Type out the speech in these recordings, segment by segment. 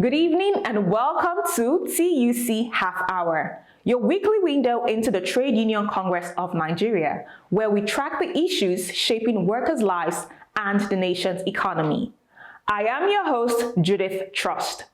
Good evening and welcome to TUC Half Hour, your weekly window into the Trade Union Congress of Nigeria, where we track the issues shaping workers' lives and the nation's economy. I am your host, Judith Trust.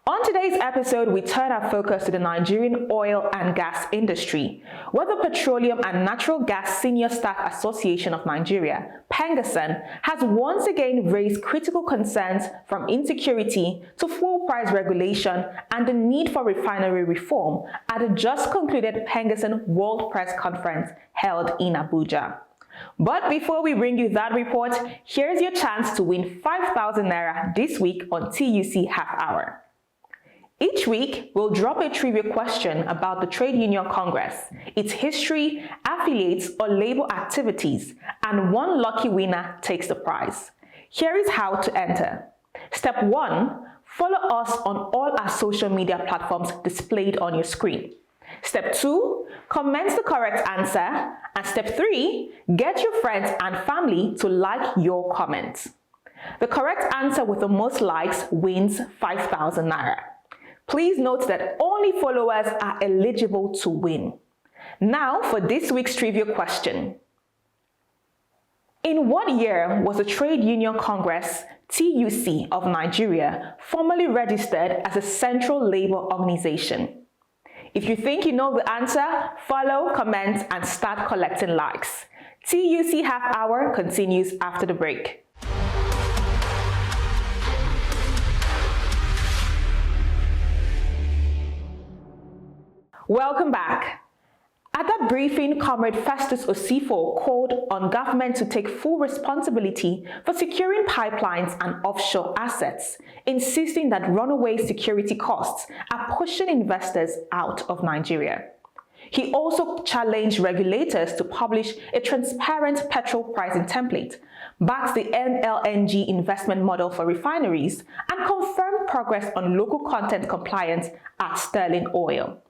On today's episode, we turn our focus to the Nigerian oil and gas industry, where the Petroleum and Natural Gas Senior Staff Association of Nigeria, PENGASSAN, has once again raised critical concerns from insecurity to fuel price regulation and the need for refinery reform at the just concluded PENGASSAN World Press Conference held in Abuja. But before we bring you that report, here's your chance to win 5,000 Naira this week on TUC Half Hour. Each week, we'll drop a trivia question about the Trade Union Congress, its history, affiliates, or labor activities, and one lucky winner takes the prize. Here is how to enter. Step 1, follow us on all our social media platforms displayed on your screen. Step 2, comment the correct answer. And step 3, get your friends and family to like your comment. The correct answer with the most likes wins 5,000 Naira. Please note that only followers are eligible to win. Now for this week's trivia question. In what year was the Trade Union Congress, TUC, of Nigeria formally registered as a central labor organization? If you think you know the answer, follow, comment, and start collecting likes. TUC Half Hour continues after the break. Welcome back. At that briefing, Comrade Festus Osifo called on government to take full responsibility for securing pipelines and offshore assets, insisting that runaway security costs are pushing investors out of Nigeria. He also challenged regulators to publish a transparent petrol pricing template, backed the LNG investment model for refineries, and confirmed progress on local content compliance at Sterling Oil.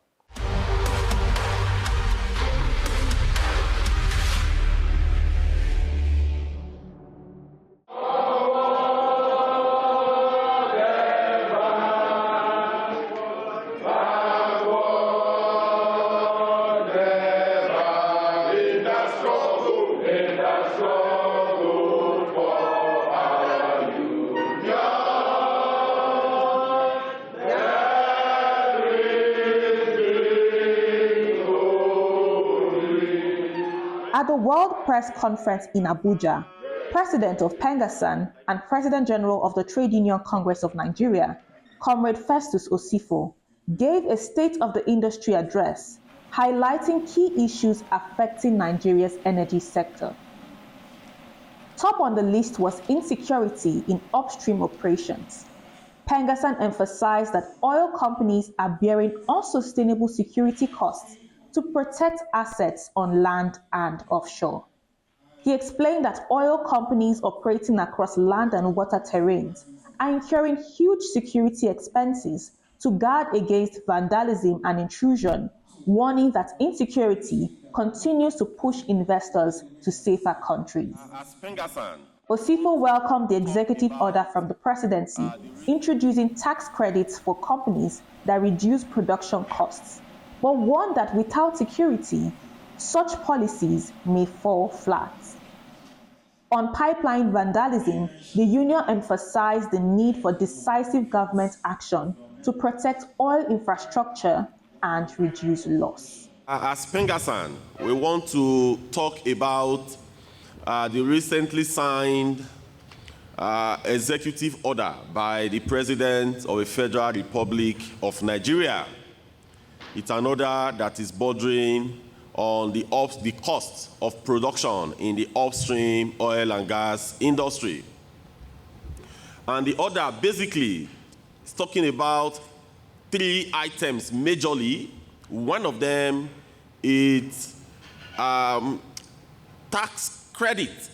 At the World Press Conference in Abuja, President of PENGASSAN and President General of the Trade Union Congress of Nigeria, Comrade Festus Osifo, gave a State of the Industry address, highlighting key issues affecting Nigeria's energy sector. Top on the list was insecurity in upstream operations. PENGASSAN emphasized that oil companies are bearing unsustainable security costs to protect assets on land and offshore. He explained that oil companies operating across land and water terrains are incurring huge security expenses to guard against vandalism and intrusion, warning that insecurity continues to push investors to safer countries. Osifo welcomed the executive order from the presidency, introducing tax credits for companies that reduce production costs, but warned that without security, such policies may fall flat. On pipeline vandalism, the union emphasized the need for decisive government action to protect oil infrastructure and reduce loss. As PENGASSAN, we want to talk about the recently signed executive order by the President of the Federal Republic of Nigeria. It's an order that is bordering on the cost of production in the upstream oil and gas industry. And the order basically is talking about 3 items majorly. One of them is tax credit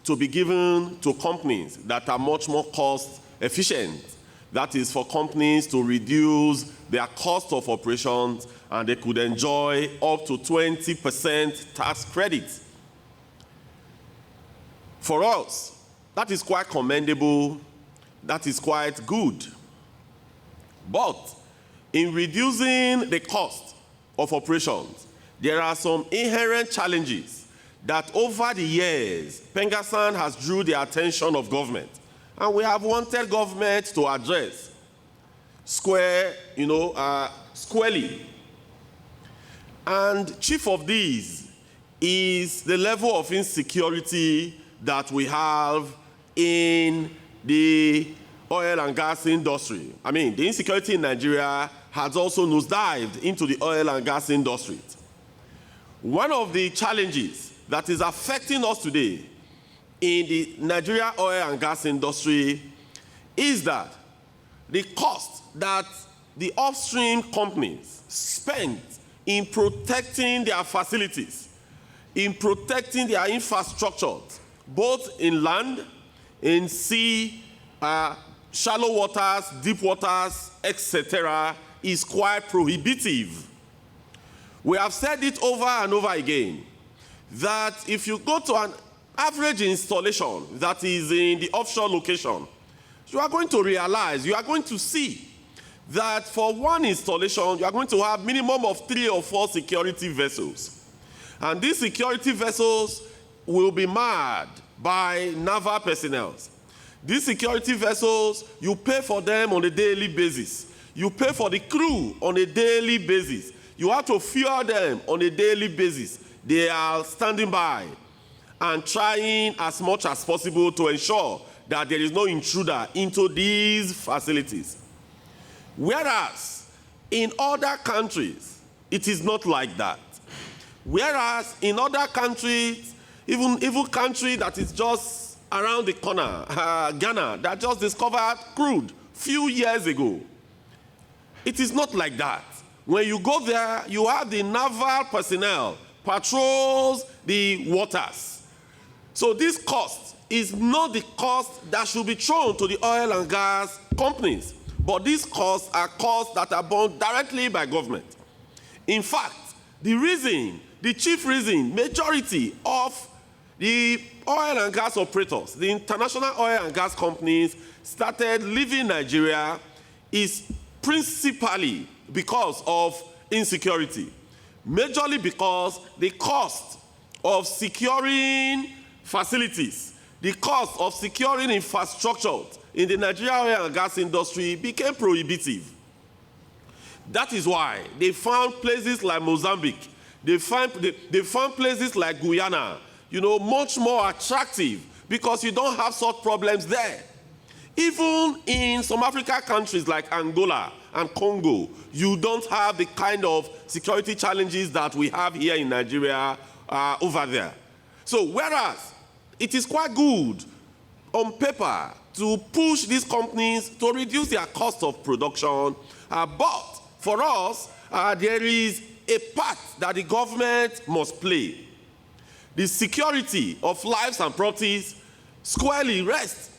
to be given to companies that are much more cost efficient. That is for companies to reduce their cost of operations, and they could enjoy up to 20% tax credit. For us, that is quite commendable, that is quite good. But in reducing the cost of operations, there are some inherent challenges that over the years, PENGASSAN has drew the attention of government. And we have wanted government to address squarely. And chief of these is the level of insecurity that we have in the oil and gas industry. I mean, the insecurity in Nigeria has also nosedived into the oil and gas industry. One of the challenges that is affecting us today in the Nigeria oil and gas industry is that the cost that the upstream companies spend in protecting their facilities, in protecting their infrastructures, both in land, in sea, shallow waters, deep waters, etc., is quite prohibitive. We have said it over and over again that if you go to an average installation that is in the offshore location, you are going to realize, you are going to see that for one installation, you are going to have minimum of 3 or 4 security vessels. And these security vessels will be manned by naval personnel. These security vessels, you pay for them on a daily basis. You pay for the crew on a daily basis. You have to fuel them on a daily basis. They are standing by and trying as much as possible to ensure that there is no intruder into these facilities. Whereas in other countries, it is not like that. Whereas in other countries, even country that is just around the corner, Ghana, that just discovered crude few years ago, it is not like that. When you go there, you have the naval personnel patrols the waters. So this cost is not the cost that should be thrown to the oil and gas companies, but these costs are costs that are borne directly by government. In fact, the chief reason, majority of the oil and gas operators, the international oil and gas companies started leaving Nigeria is principally because of insecurity. Majorly because the cost of securing facilities, the cost of securing infrastructure in the Nigerian oil and gas industry became prohibitive. That is why they found places like Mozambique, they found places like Guyana, much more attractive because you don't have such problems there. Even in some African countries like Angola and Congo, you don't have the kind of security challenges that we have here in Nigeria over there. So whereas it is quite good on paper to push these companies to reduce their cost of production, but for us, there is a part that the government must play. The security of lives and properties squarely rests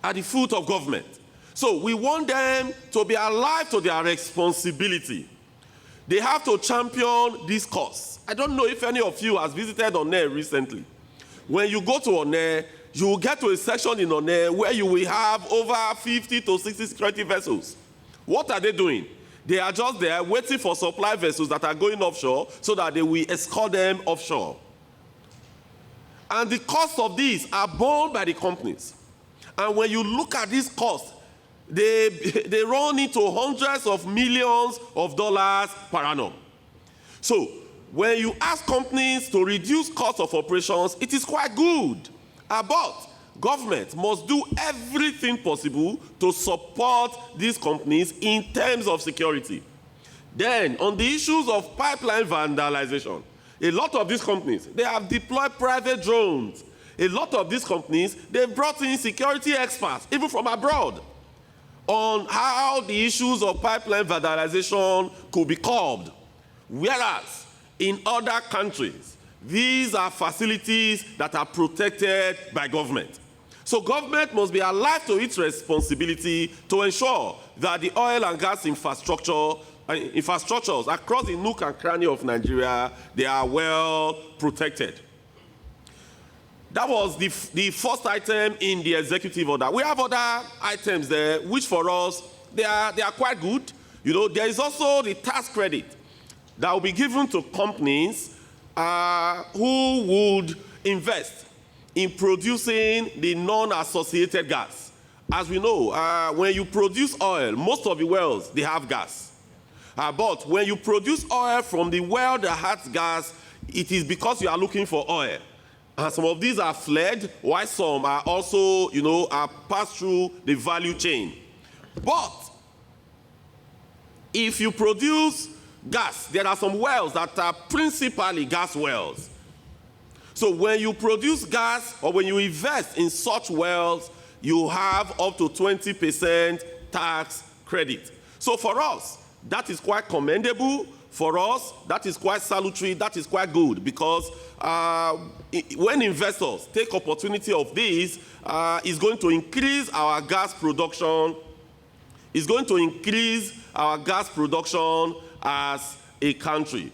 at the foot of government. So we want them to be alive to their responsibility. They have to champion this cause. I don't know if any of you has visited Onne recently. When you go to Onne, you will get to a section in Onne where you will have over 50 to 60 security vessels. What are they doing? They are just there waiting for supply vessels that are going offshore so that they will escort them offshore. And the cost of these are borne by the companies. And when you look at these costs, they run into hundreds of millions of dollars per annum. So when you ask companies to reduce cost of operations, it is quite good. But government must do everything possible to support these companies in terms of security. Then, on the issues of pipeline vandalization, a lot of these companies, they have deployed private drones. A lot of these companies, they've brought in security experts, even from abroad, on how the issues of pipeline vandalization could be curbed. Whereas, in other countries, these are facilities that are protected by government. So government must be alive to its responsibility to ensure that the oil and gas infrastructures across the nook and cranny of Nigeria, they are well protected. That was the first item in the executive order. We have other items there, which for us, they are quite good. You know, there is also the tax credit that will be given to companies who would invest in producing the non-associated gas. As we know, when you produce oil, most of the wells, they have gas. But when you produce oil from the well that has gas, it is because you are looking for oil. And some of these are fled, while some are also, you know, are passed through the value chain. But if you produce gas, there are some wells that are principally gas wells. So when you produce gas or when you invest in such wells, you have up to 20% tax credit. So for us, that is quite commendable. For us, that is quite salutary, that is quite good, because when investors take opportunity of this, it's going to increase our gas production. It's going to increase our gas production as a country.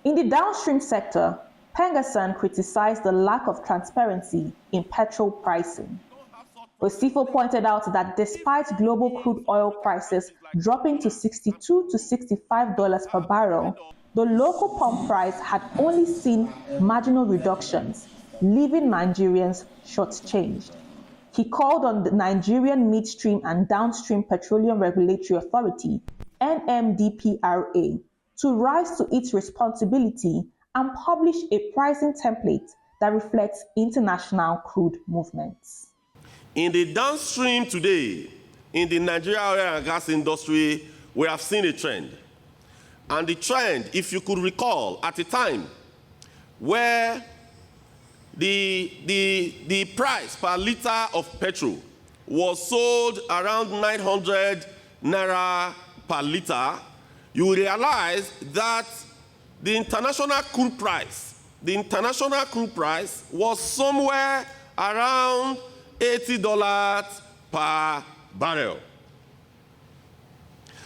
In the downstream sector, PENGASSAN criticized the lack of transparency in petrol pricing. Osifo pointed out that despite global crude oil prices dropping to $62 to $65 per barrel, the local pump price had only seen marginal reductions, leaving Nigerians shortchanged. He called on the Nigerian Midstream and Downstream Petroleum Regulatory Authority, NMDPRA, to rise to its responsibility and publish a pricing template that reflects international crude movements. In the downstream today, in the Nigerian oil and gas industry, we have seen a trend. And the trend, if you could recall, at a time where the price per liter of petrol was sold around 900 naira per liter, you will realize that the international crude price was somewhere around $80 per barrel.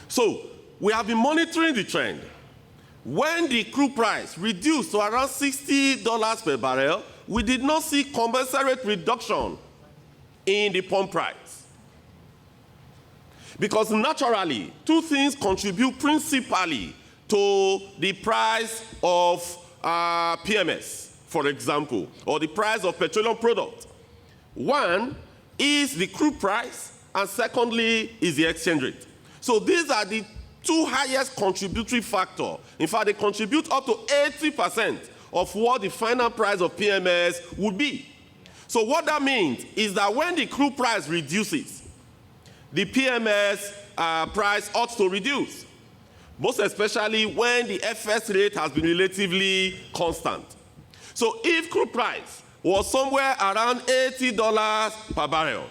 So we have been monitoring the trend. When the crude price reduced to around $60 per barrel, we did not see commensurate reduction in the pump price. Because naturally, two things contribute principally to the price of PMS, for example, or the price of petroleum products. One is the crude price, and secondly is the exchange rate. So these are the two highest contributory factors. In fact, they contribute up to 80% of what the final price of PMS would be. So what that means is that when the crude price reduces, the PMS price ought to reduce, most especially when the FS rate has been relatively constant. So if crude price was somewhere around $80 per barrel,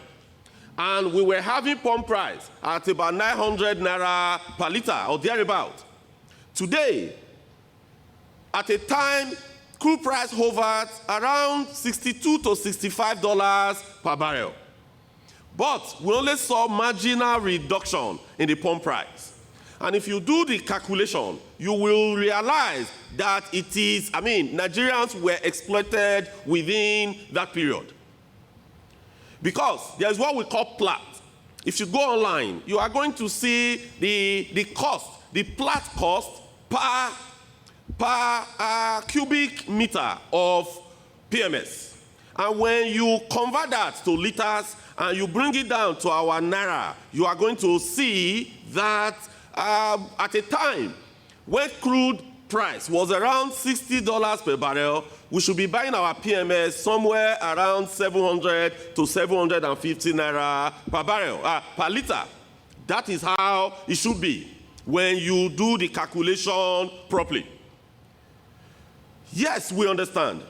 and we were having pump price at about 900 naira per liter or thereabout. Today, at a time, crude price hovered around $62 to $65 per barrel. But we only saw marginal reduction in the pump price. And if you do the calculation, you will realize that it is, Nigerians were exploited within that period. Because there's what we call plat. If you go online, you are going to see the cost, the plat cost per cubic meter of PMS. And when you convert that to liters and you bring it down to our naira, you are going to see that at a time when crude price was around $60 per barrel, we should be buying our PMS somewhere around 700 to 750 naira per barrel, per liter. That is how it should be when you do the calculation properly. Yes, we understand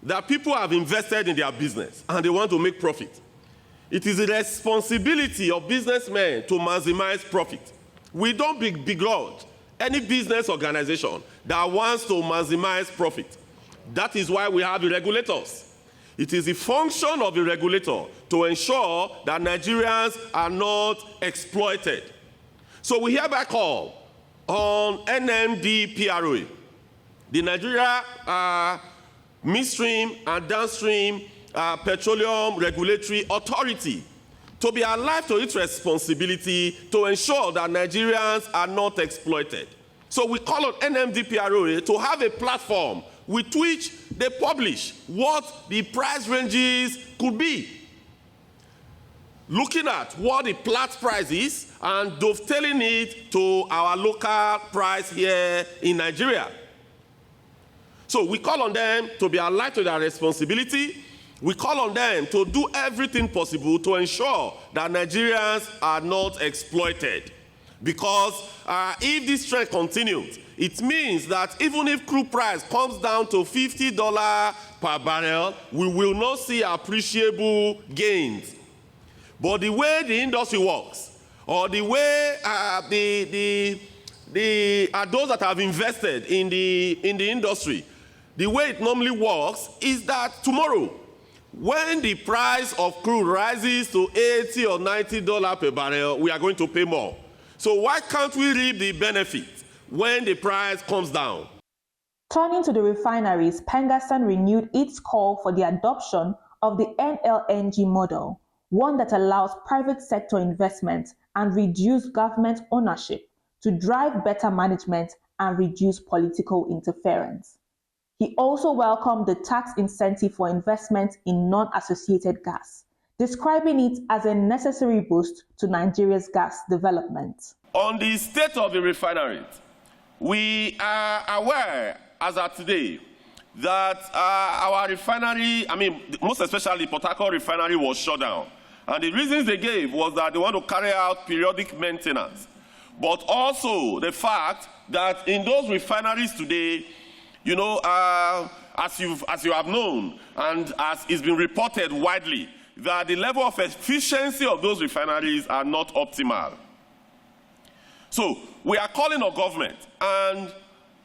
that people have invested in their business and they want to make profit. It is the responsibility of businessmen to maximize profit. We don't begrudge any business organization that wants to maximize profit. That is why we have the regulators. It is the function of the regulator to ensure that Nigerians are not exploited. So we hereby call on NMDPRA, the Nigeria Midstream and Downstream Petroleum Regulatory Authority to be alive to its responsibility to ensure that Nigerians are not exploited. So we call on NMDPRA to have a platform with which they publish what the price ranges could be, looking at what the Platts price is and dovetailing it to our local price here in Nigeria. So we call on them to be alive to their responsibility. We call on them to do everything possible to ensure that Nigerians are not exploited. Because if this trend continues, it means that even if crude price comes down to $50 per barrel, we will not see appreciable gains. But the way the industry works, or the way those that have invested in the industry, the way it normally works is that tomorrow, when the price of crude rises to $80 or $90 per barrel, we are going to pay more. So why can't we reap the benefit when the price comes down? Turning to the refineries, PENGASSAN renewed its call for the adoption of the NLNG model, one that allows private sector investment and reduce government ownership to drive better management and reduce political interference. He also welcomed the tax incentive for investment in non-associated gas, describing it as a necessary boost to Nigeria's gas development. On the state of the refineries, we are aware as of today that our refinery, most especially Port Harcourt refinery, was shut down. And the reasons they gave was that they want to carry out periodic maintenance. But also the fact that in those refineries today, as you have known, and as it's been reported widely, that the level of efficiency of those refineries are not optimal. So we are calling on government and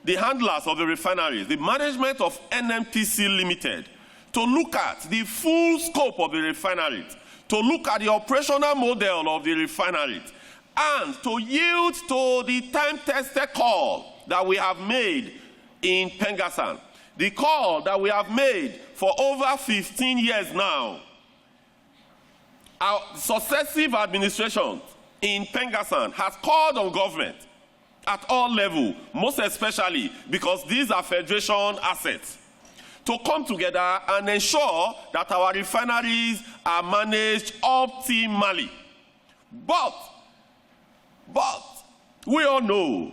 the handlers of the refineries, the management of NNPC Limited, to look at the full scope of the refineries, to look at the operational model of the refineries, and to yield to the time-tested call that we have made in PENGASSAN, the call that we have made for over 15 years now. Our successive administrations in PENGASSAN has called on government at all levels, most especially because these are federation assets, to come together and ensure that our refineries are managed optimally. But we all know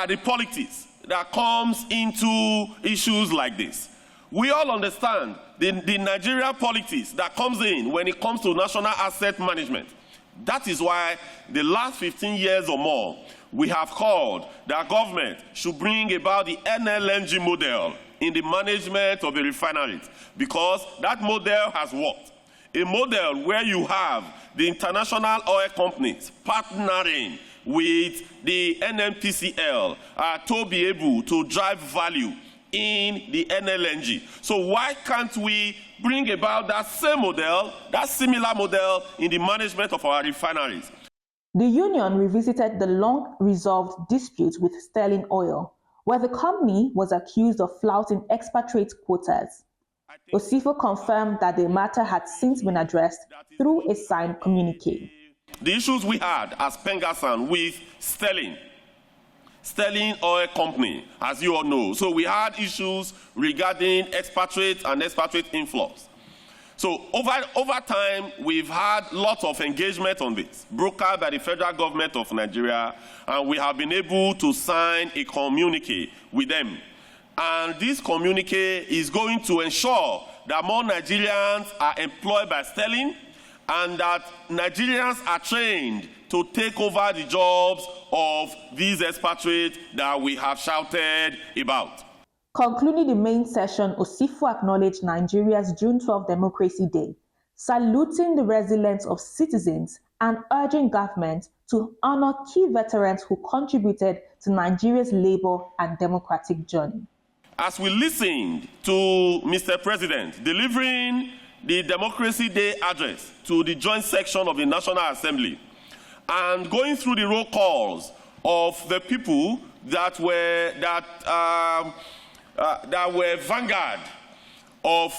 the politics that comes into issues like this. We all understand the Nigerian politics that comes in when it comes to national asset management. That is why the last 15 years or more, we have called that government should bring about the NLNG model in the management of the refineries, because that model has worked. A model where you have the international oil companies partnering with the NNPCL to be able to drive value in the NLNG. So why can't we bring about that same model, that similar model in the management of our refineries? The union revisited the long-resolved dispute with Sterling Oil, where the company was accused of flouting expatriate quotas. Osifo confirmed that the matter had since been addressed through a signed communique. The issues we had as PENGASSAN with Sterling Oil Company, as you all know. So we had issues regarding expatriate and expatriate inflows. So over time, we've had lots of engagement on this, brokered by the federal government of Nigeria, and we have been able to sign a communique with them. And this communique is going to ensure that more Nigerians are employed by Sterling, and that Nigerians are trained to take over the jobs of these expatriates that we have shouted about. Concluding the main session, Osifo acknowledged Nigeria's June 12 Democracy Day, saluting the resilience of citizens and urging government to honor key veterans who contributed to Nigeria's labor and democratic journey. As we listened to Mr. President delivering the Democracy Day address to the joint section of the National Assembly and going through the roll calls of the people that were vanguard of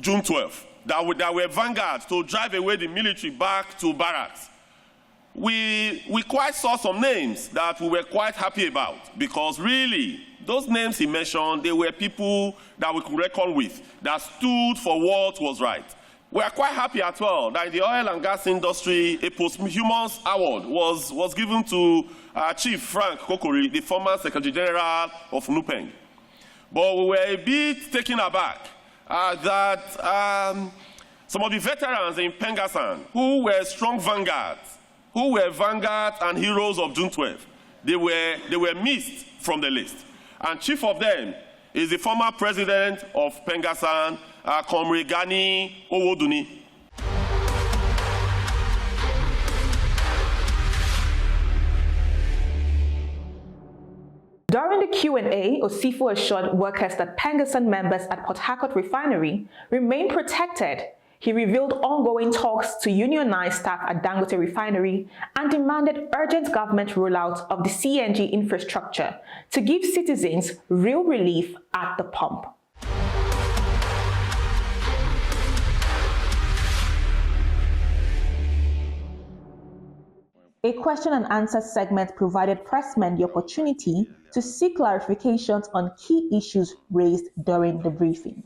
June 12th, that were vanguards to drive away the military back to barracks. We quite saw some names that we were quite happy about, because really, those names he mentioned, they were people that we could reckon with, that stood for what was right. We are quite happy as well that in the oil and gas industry, a posthumous award was given to Chief Frank Kokori, the former Secretary General of NUPENG. But we were a bit taken aback that some of the veterans in PENGASSAN, who were strong vanguards, who were vanguards and heroes of June 12th, they were missed from the list. And chief of them is the former president of PENGASSAN, Comrade Gani Owoduni. During the Q&A, Osifo assured workers that PENGASSAN members at Port Harcourt Refinery remain protected. He revealed ongoing talks to unionize staff at Dangote Refinery and demanded urgent government rollout of the CNG infrastructure to give citizens real relief at the pump. A question and answer segment provided pressmen the opportunity to seek clarifications on key issues raised during the briefing.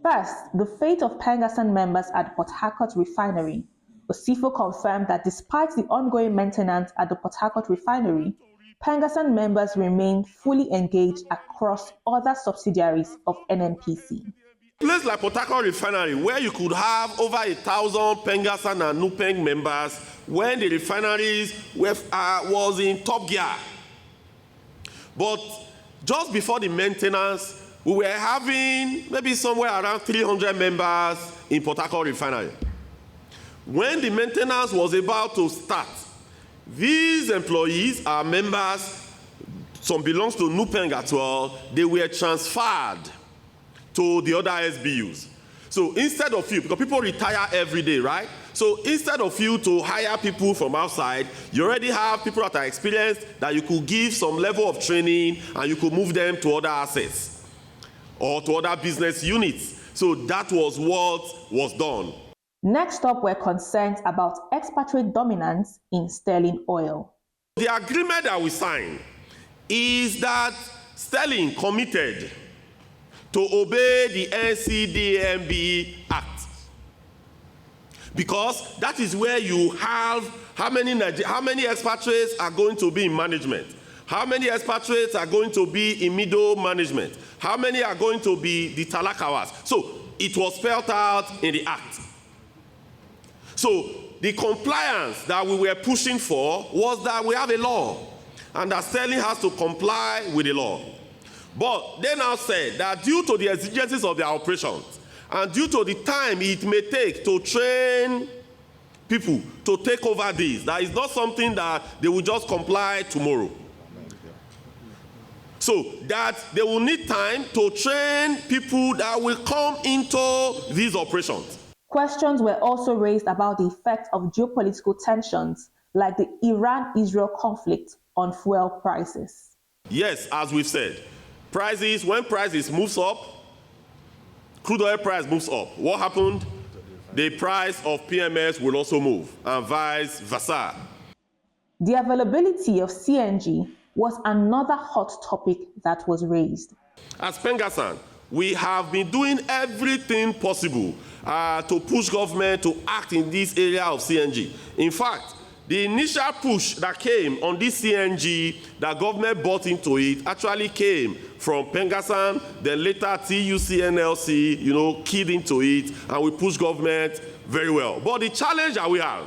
First, the fate of PENGASSAN members at Port Harcourt Refinery. Osifo confirmed that despite the ongoing maintenance at the Port Harcourt Refinery, PENGASSAN members remain fully engaged across other subsidiaries of NNPC. A place like Port Harcourt Refinery, where you could have over 1,000 PENGASSAN and NUPENG members when the refineries was in top gear. But just before the maintenance, we were having maybe somewhere around 300 members in Port Harcourt Refinery. When the maintenance was about to start, these employees, our members, some belongs to NUPENG as well, they were transferred to the other SBUs. So instead of you, because people retire every day, right? So instead of you to hire people from outside, you already have people that are experienced that you could give some level of training and you could move them to other assets or to other business units. So that was what was done. Next up were concerns about expatriate dominance in sterling oil. The agreement that we signed is that Sterling committed to obey the NCDMB Act. Because that is where you have how many expatriates are going to be in management, how many expatriates are going to be in middle management, how many are going to be the talakawas. So it was spelled out in the act. So the compliance that we were pushing for was that we have a law and that Sterling has to comply with the law. But they now said that due to the exigencies of their operations and due to the time it may take to train people to take over this, that is not something that they will just comply tomorrow. So that they will need time to train people that will come into these operations. Questions were also raised about the effect of geopolitical tensions like the Iran-Israel conflict on fuel prices. Yes, as we've said, prices, when prices moves up, crude oil price moves up. What happened? The price of PMS will also move, and vice versa. The availability of CNG was another hot topic that was raised. As PENGASSAN, we have been doing everything possible to push government to act in this area of CNG. In fact, the initial push that came on this CNG that government bought into it actually came from PENGASSAN, then later TUC NLC, keyed into it, and we pushed government very well. But the challenge that we have,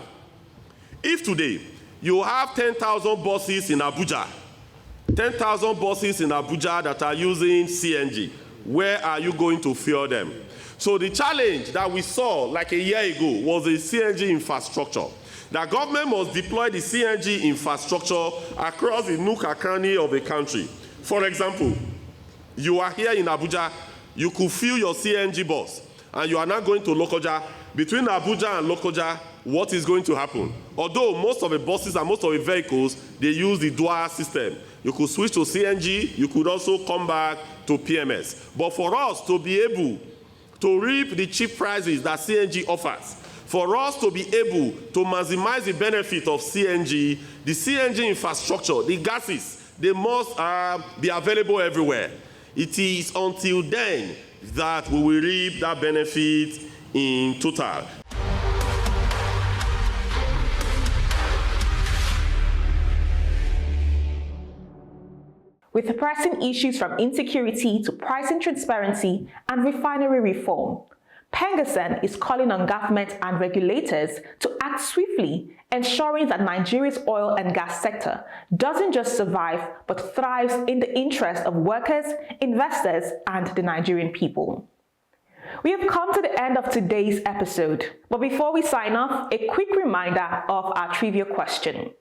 if today you have 10,000 buses in Abuja, 10,000 buses in Abuja that are using CNG, where are you going to fuel them? So the challenge that we saw like a year ago was the CNG infrastructure. The government must deploy the CNG infrastructure across the nook and cranny of the country. For example, you are here in Abuja, you could fill your CNG bus, and you are now going to Lokoja. Between Abuja and Lokoja, what is going to happen? Although most of the buses and most of the vehicles, they use the dual system. You could switch to CNG, you could also come back to PMS. But for us to be able to reap the cheap prices that CNG offers. For us to be able to maximize the benefit of CNG, the CNG infrastructure, the gases, they must be available everywhere. It is until then that we will reap that benefit in total. With pressing issues from insecurity to pricing transparency and refinery reform, PENGASSAN is calling on government and regulators to act swiftly, ensuring that Nigeria's oil and gas sector doesn't just survive but thrives in the interest of workers, investors, and the Nigerian people. We have come to the end of today's episode, but before we sign off, a quick reminder of our trivia question.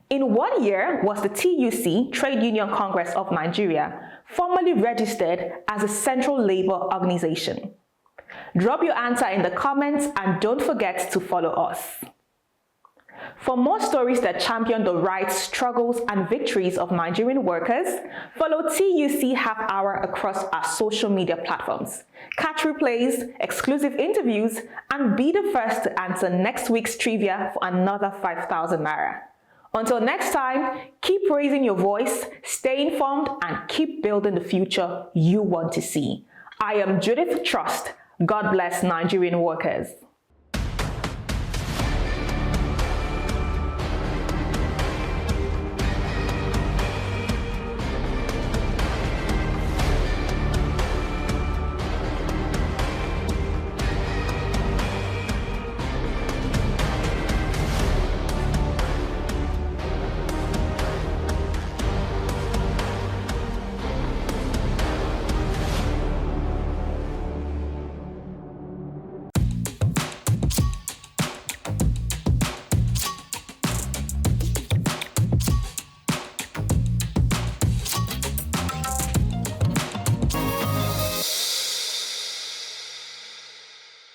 In what year was the TUC, Trade Union Congress of Nigeria, formally registered as a central labor organization? Drop your answer in the comments and don't forget to follow us. For more stories that champion the rights, struggles, and victories of Nigerian workers, follow TUC Half Hour across our social media platforms. Catch replays, exclusive interviews, and be the first to answer next week's trivia for another 5,000 naira. Until next time, keep raising your voice, stay informed, and keep building the future you want to see. I am Judith Trust. God bless Nigerian workers.